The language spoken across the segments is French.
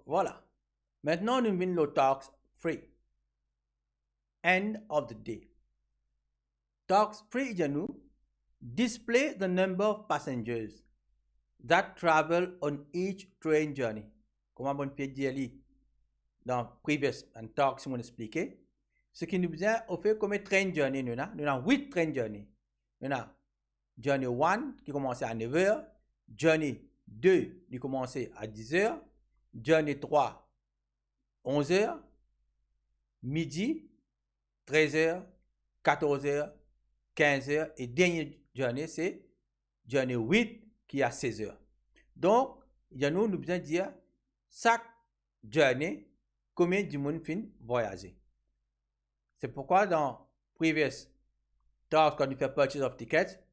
Voilà. Maintenant, nous venons le tax free. End of the day. Tax free, nous display the number of passengers that travel on each train journey. Comment on peut dire dans previous and talk, si on expliqué. Ce qui nous vient au fait comme train journey, nous avons 8 train journey. Nous avons journey 1 qui commence à 9h, journey 2 qui commence à 10h, journey 3 11h, midi 13h, 14h, 15h et dernier journée c'est journée 8 qui est à 16h. Donc, nous besoin de dire chaque journée combien du monde fin voyager. C'est pourquoi dans previous talk quand on fait purchase of tickets,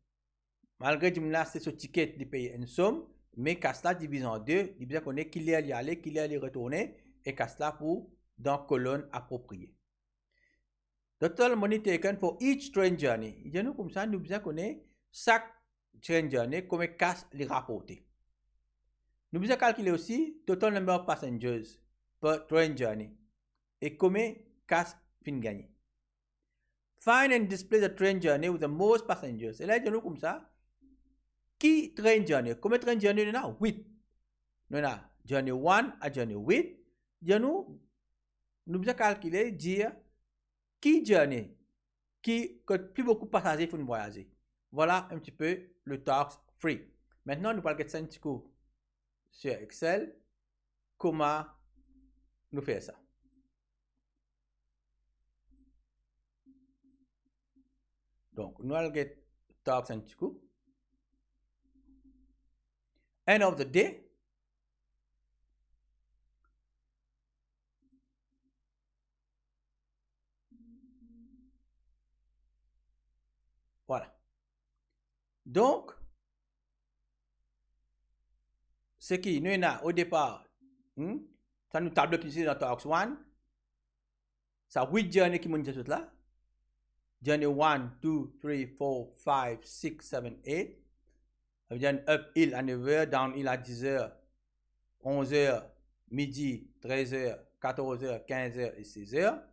malgré que là c'est ce ticket de payer une somme, mais qu'à cela divise en deux, il bien qu'on est qu'il y a y aller, qu'il y a y retourner et qu'à cela pour dans colonne appropriée. The total money taken for each train journey. Il y a nous comme ça, nous besoin qu'on ait chaque train journey comme casse les rapporter. Nous besoin calculer aussi total number of passengers per train journey et combien casse fin gagné. Find and display the train journey with the most passengers. Et là, il y a nous comme ça. Qui train journey? Combien train journey nous avons? 8. Nous avons journey 1 à journey 8. Il y a nous besoin calculer, dire qui journey, qui que plus beaucoup de passagers font voyager. Voilà un petit peu le tax free. Maintenant, nous parlons de ça un petit coup sur Excel. Comment nous faire ça? Donc, nous allons get tax un petit coup. End of the day. Voilà. Donc, ce qui nous a au départ, ça nous table ici dans Tax 1. Ça 8 journées qui m'ont dit tout là. Journey 1, 2, 3, 4, 5, 6, 7, 8. Ça veut dire up hill à 9h, down hill à 10h, 11h, midi, 13h, 14h, 15h et 16h.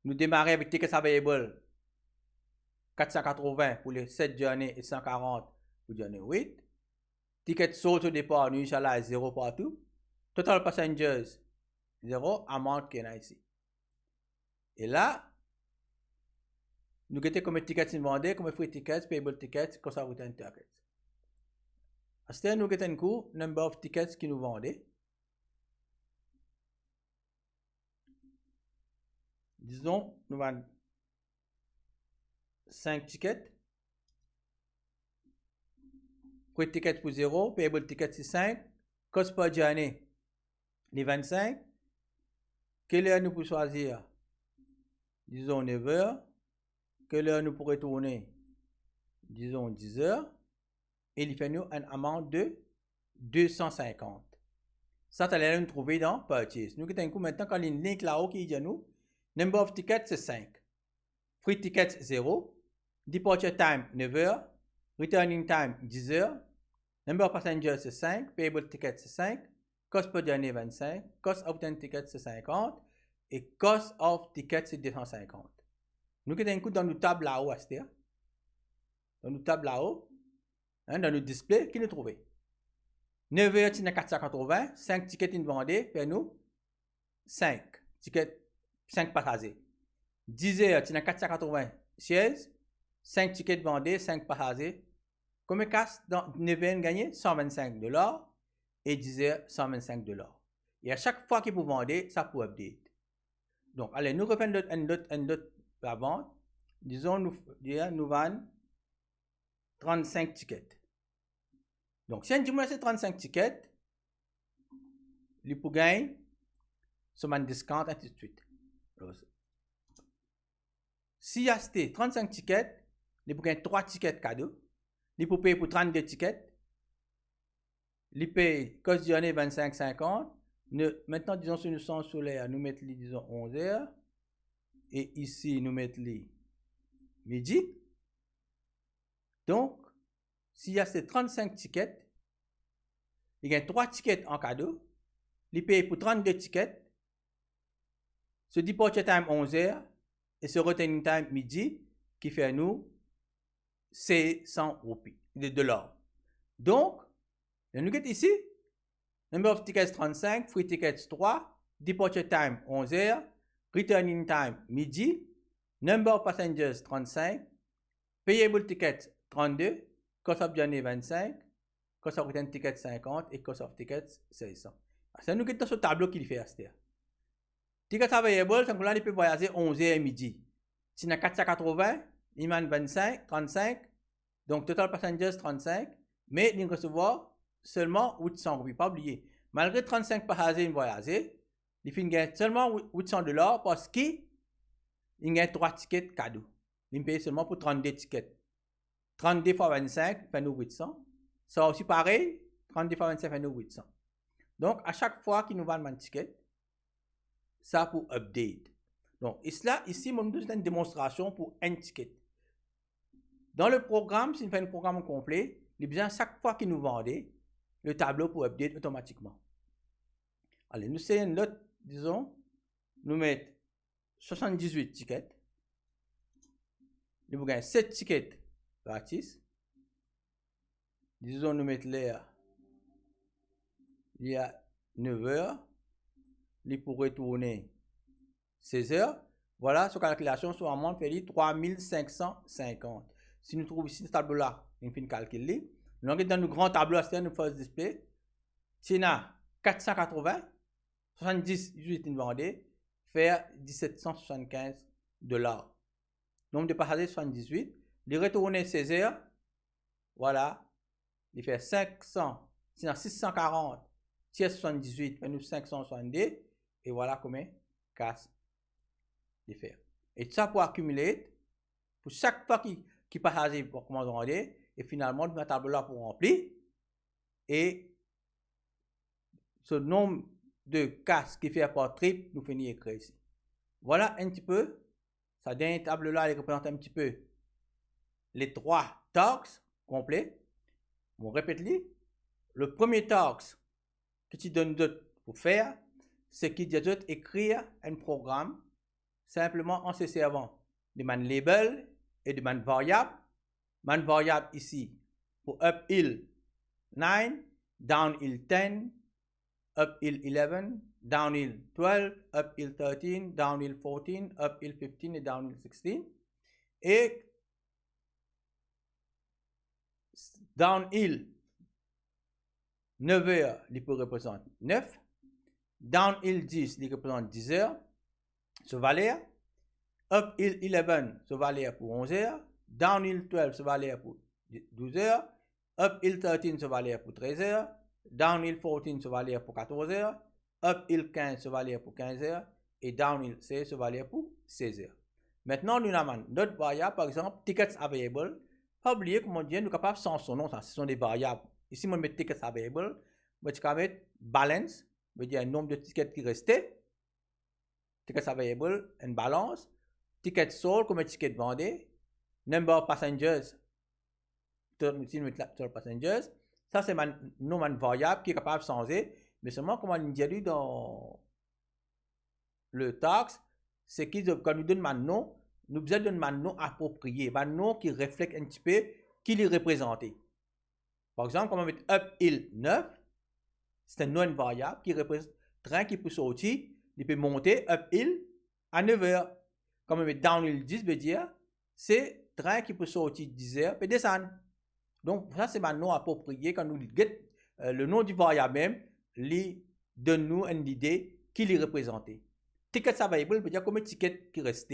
Nous démarrons avec tickets available 480 pour les 7 journées et 140 pour journée 8. Ticket sold au départ, nous Inch'Allah, 0 partout. Total passengers, 0. Amount qu'il y a ici. Et là, nous avons comme tickets vendus, comme free tickets, payable tickets, comme ça, return tickets. Ensuite, nous avons un cours, number of tickets qui nous vendent. Disons, nous avons 5 tickets. Free tickets pour 0, payable tickets c'est 5. Cost per journey, les 25. Quelle heure nous pouvons choisir? Disons 9 heures. Quelle heure nous pourrons tourner? Disons 10 heures. Et il fait nous un amount de 250. Ça, tu allais nous trouver dans Purchase. Nous avons maintenant quand il link là-haut qui dit nous, number of tickets c'est 5. Free tickets 0. Departure time 9 heures. Returning time 10 heures. Number of passengers c'est 5. Payable tickets c'est 5. Cost per journey 25. Cost of 10 tickets c'est 50. Et cost of tickets c'est 250. Nous avons dans nos tables là-haut, c'est-à-dire dans nos tables là-haut, dans nos displays, qui nous trouvons 9 heures, tu as 480, 5 tickets vendus, pour nous 5 tickets, 5 passagers. 10 heures, tu as 480 chaises, 5 tickets vendus, 5 passagers. Combien casse dans 9 heures gagné? $125 et 10 heures, $125. Et à chaque fois qu'il vous vendez, ça peut update. Donc, allez, nous refaisons un autre avant. Disons, nous vendons 35 tickets. Donc, si on dit c'est 35 tickets, il peut gagner sur un discount, et ainsi de suite. Si il y a 35 tickets, il peut gagner 3 tickets cadeaux. Il peut payer pour 32 tickets. Il paye cost journée 25,50. Maintenant, disons, si nous sommes solaire, nous mettons, disons, 11 heures. Et ici, nous mettons midi. Donc, s'il y a ces 35 tickets, il y a 3 tickets en cadeau il paye pour 32 tickets, ce departure time 11h et ce returning time midi qui fait nous c'est 100 roupies, de dollars. Donc, nous avons ici, number of tickets 35, free tickets 3, departure time 11h, returning time midi, number of passengers 35, payable tickets 32, cost of journey 25, cost of return tickets 50 et cost of tickets 600. C'est nous qui avons ce tableau qui fait à cette heure. Tickets available, c'est qu'on peut voyager 11h midi. Si on a 480, il y a 25, 35, donc total passengers 35, mais il recevoir seulement 800 roupies. Pas oublier, malgré 35 passagers voyager, il finit seulement 800 dollars parce qu'il y a 3 tickets cadeaux. Il paye seulement pour 32 tickets. 32 fois 25 fait nous 800. Ça aussi pareil, 32 fois 25 fait nous 800. Donc à chaque fois qu'il nous vend un ticket, ça pour update. Donc ici, on nous donne une démonstration pour un ticket. Dans le programme, si on fait un programme complet, il y a besoin chaque fois qu'il nous vendait le tableau pour update automatiquement. Allez, nous c'est une autre, disons, nous mettons 78 tickets. Nous gagnons 7 tickets gratis. Disons, nous mettons l'air. Il y a 9 heures. Il pour retourner 16 heures. Voilà, sur calculation, sur un montant fait 3550. Si nous trouvons ici ce tableau-là, nous faisons calculer. Nous avons dans le grand tableau, c'est nous faisons display. Si on a 480, 70 unités vendées, faire 1775 dollars. Nombre de passagers 78. Les retourner 16 heures. Voilà. Il fait 500. Sinon 640. 78 fait nous 562. Et voilà combien casse les faire. Et ça pour accumuler. Pour chaque fois qui passager pour commander. Et finalement, nous avons un tableau là pour remplir. Et ce nombre de casses qui fait par trip, nous finissons écrire ici. Voilà un petit peu. Ça donne une table là, il représente un petit peu les 3 talks complets. On répète-les. Le premier talks que tu donnes pour faire, c'est qu'il dit écrire un programme simplement en se servant de man label et de man variable. Man variable ici pour uphill 9, downhill 10, uphill 11, downhill 12, uphill 13, downhill 14, uphill 15 et downhill 16. Et downhill 9 heures, il peut représenter 9. Downhill 10, il représente 10 heures. Ce valeur. Uphill 11, ce valeur pour 11 heures. Downhill 12, ce valeur pour 12 heures. Uphill 13, ce valeur pour 13 heures. Downhill 14, ce valeur pour 14 heures. Uphill 15, ce valeur pour 15 heures. Et downhill 16, ce valeur pour 16 heures. Maintenant, nous avons notre variable, par exemple, tickets available. Pas oublier que mon Dieu, nous sommes capables sans son nom, ce sont des variables. Ici, on met tickets available. Je vais mettre balance, veut dire un nombre de tickets qui restaient. Tickets available, une balance. Tickets sold, comme un ticket vendu. Number of passengers. Ici, nous mettons total passengers. Ça, c'est une variable qui est capable de changer. Mais seulement, comme on dit dans le tax, c'est quand nous donne un nom, nous besoin d'un nom approprié, un nom qui reflète un petit peu qui est représenté. Par exemple, comme on met uphill 9, c'est un nom variable qui représente train qui peut sortir, il peut monter uphill à 9 heures. Comme on met downhill 10, veut dire c'est train qui peut sortir 10 heures et descendre. Donc, ça, c'est un nom approprié. Quand nous get le nom du variable même, il donne nous une idée qui est représenté. Ticket available veut dire combien de tickets qui restent.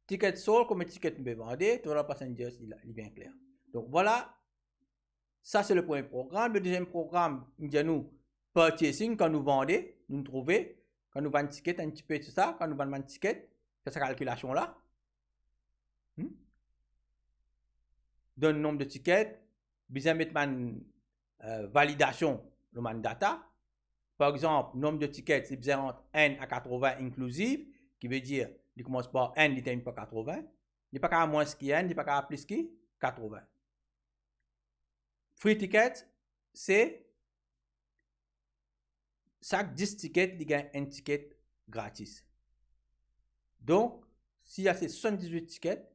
Ticket sold, combien de tickets nous pouvons vendre. Total passengers, il est bien clair. Donc, voilà. Ça, c'est le premier programme. Le deuxième programme, il dit nous purchasing, quand nous vendons, nous trouvons, quand nous vendons un ticket, un petit peu tout ça, quand nous vendons un ticket, c'est cette calculation-là. Donne le nombre de tickets, besoin de mettre une validation, le man data. Par exemple, nombre de tickets, c'est besoin entre N à 80 inclusive, qui veut dire, il commence par N, il termine par 80. Il n'est pas qu'à moins qui N, il n'est pas qu'à plus qui 80. Free ticket, c'est chaque 10 tickets, il gagne un ticket gratis. Donc, s'il y a ces 78 tickets,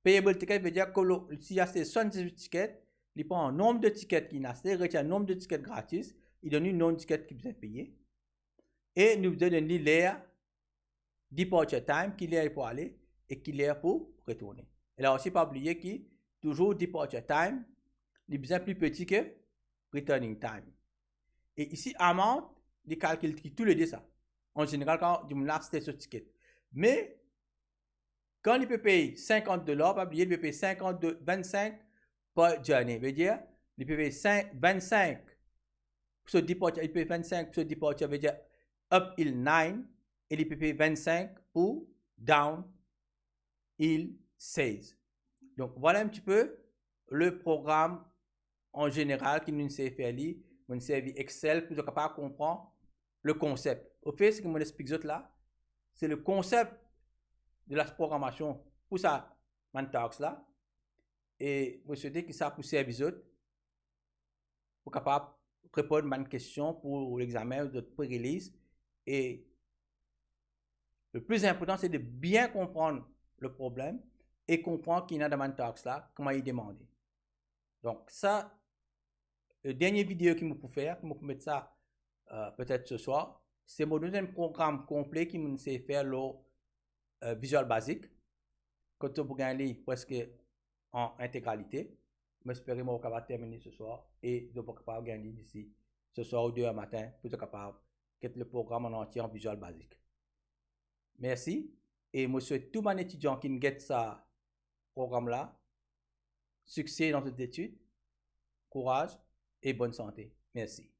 payable ticket veut dire que s'il y a ces 78 tickets, il prend un nombre de tickets qu'il a, il retient un nombre de tickets gratis, il donne un nombre de tickets qu'il besoin payer. Et nous donne l'air departure time, qu'il est pour aller et qu'il est pour retourner. Et là aussi, pas oublier que toujours departure time, il est bien plus petit que returning time. Et ici, amount, il calcule tous les deux ça. En général, quand il me l'a acheté ce ticket. Mais, quand il peut payer $50, pas oublier, il peut payer 25 par journée. Veut dire, il peut payer 25 pour ce departure, il peut payer 25 pour ce departure, veut dire up il 9, et il peut payer 25 pour down il 16. Donc, voilà un petit peu le programme en général qui nous sert faire lire, nous sert Excel pour être capable de comprendre le concept. Au fait, ce que je explique là, c'est le concept de la programmation pour ça, Mantax là. Et je souhaite que ça puisse servir pour capable répondre à une question pour l'examen de pré-release. Et le plus important, c'est de bien comprendre le problème et comprendre qu'il y a dans Mantax là, comment il demande. Donc, ça, le dernier vidéo qu'il me peut faire, qu'il me peut mettre ça peut-être ce soir, c'est mon deuxième programme complet qui me sait faire le Visual Basic. Quand vous gagner presque en intégralité. J'espère que je vais capable terminer ce soir et je vais capable gagner d'ici ce soir ou demain matin pour être capable de le programme en entier en Visual Basic. Merci et je souhaite tout mon étudiant qui get ce programme là succès dans cette étude, courage et bonne santé. Merci.